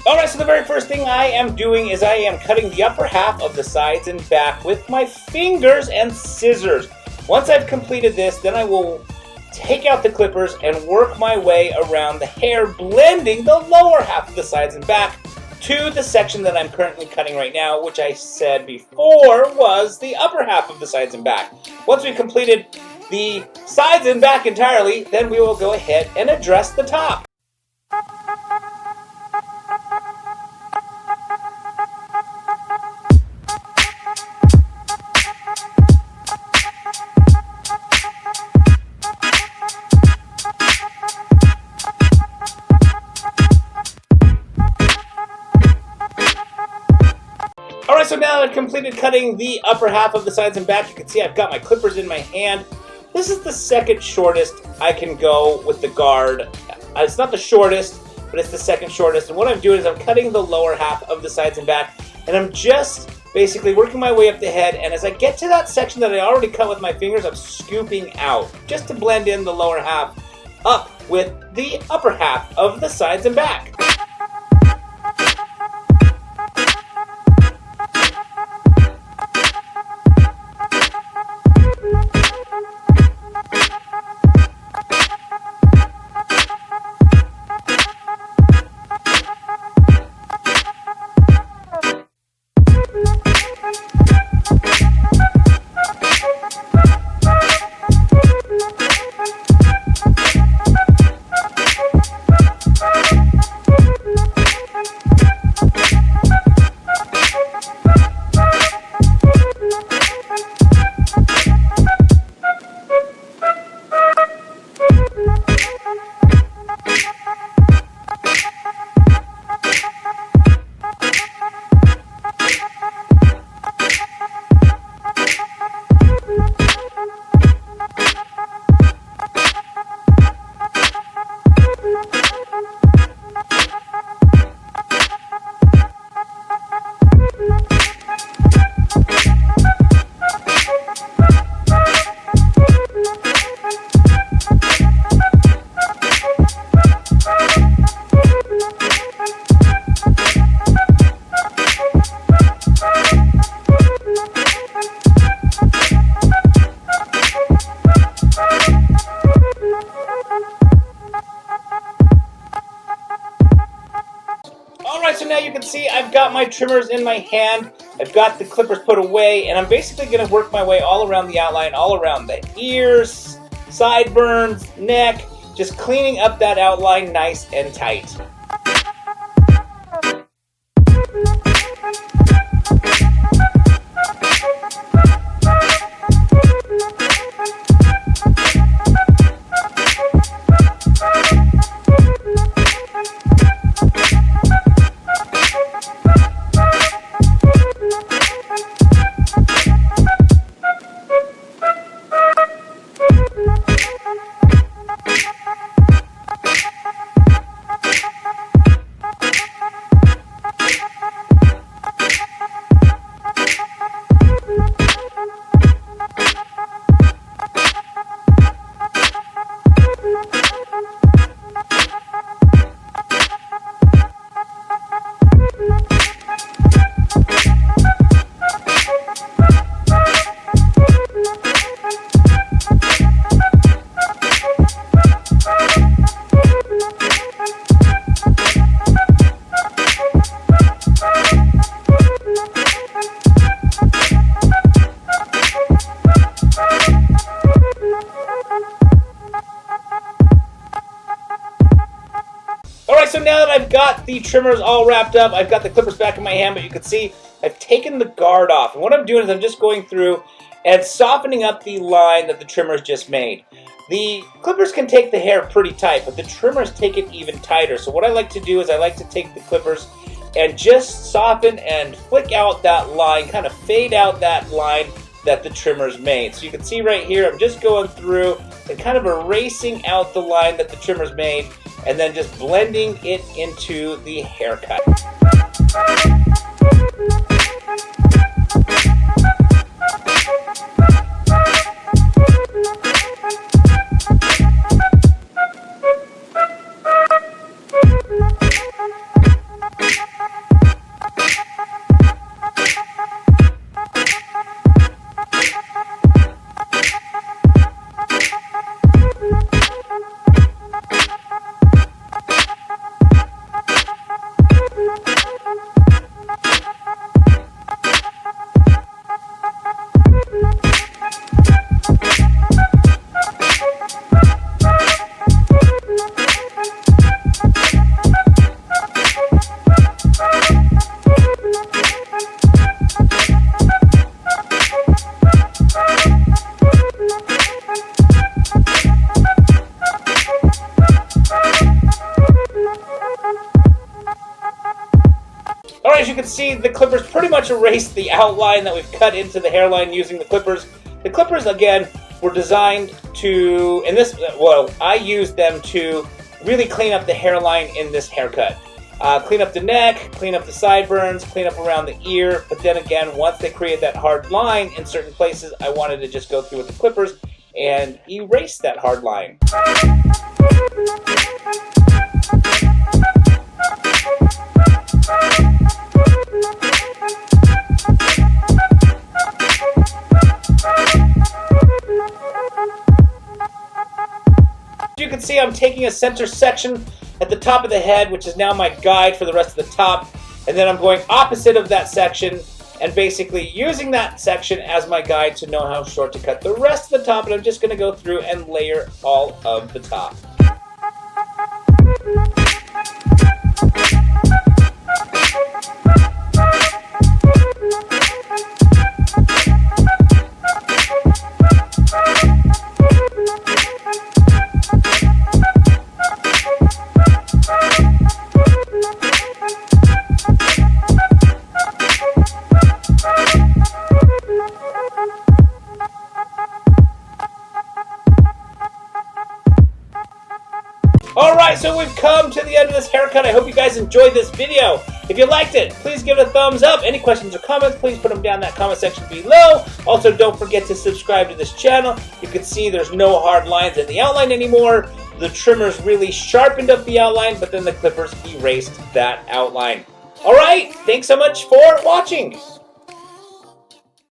Alright, so the very first thing I am doing is I am cutting the upper half of the sides and back with my fingers and scissors. Once I've completed this, then I will take out the clippers and work my way around the hair, blending the lower half of the sides and back to the section that I'm currently cutting right now, which I said before was the upper half of the sides and back. Once we've completed the sides and back entirely, then we will go ahead and address the top. Alright, so now that I've completed cutting the upper half of the sides and back, you can see I've got my clippers in my hand. This is the second shortest I can go with the guard. It's not the shortest, but it's the second shortest. And what I'm doing is I'm cutting the lower half of the sides and back, and I'm just basically working my way up the head. And as I get to that section that I already cut with my fingers, I'm scooping out just to blend in the lower half up with the upper half of the sides and back. Alright, so now you can see I've got my trimmers in my hand, I've got the clippers put away, and I'm basically going to work my way all around the outline, all around the ears, sideburns, neck, just cleaning up that outline nice and tight. So now that I've got the trimmers all wrapped up, I've got the clippers back in my hand, but you can see I've taken the guard off. And what I'm doing is I'm just going through and softening up the line that the trimmers just made. The clippers can take the hair pretty tight, but the trimmers take it even tighter. So what I like to do is I like to take the clippers and just soften and flick out that line, kind of fade out that line that the trimmers made. So you can see right here, I'm just going through and kind of erasing out the line that the trimmers made, and then just blending it into the haircut. Alright, as you can see, the clippers pretty much erased the outline that we've cut into the hairline using the clippers. The clippers, again, were designed to, I used them to really clean up the hairline in this haircut. Clean up the neck, clean up the sideburns, clean up around the ear, but then again, once they create that hard line in certain places, I wanted to just go through with the clippers and erase that hard line. You can see I'm taking a center section at the top of the head, which is now my guide for the rest of the top, and then I'm going opposite of that section and basically using that section as my guide to know how short to cut the rest of the top, and I'm just going to go through and layer all of the top. Alright, so we've come to the end of this haircut. I hope you guys enjoyed this video. If you liked it, please give it a thumbs up. Any questions or comments, please put them down in that comment section below. Also, don't forget to subscribe to this channel. You can see there's no hard lines in the outline anymore. The trimmers really sharpened up the outline, but then the clippers erased that outline. Alright, thanks so much for watching.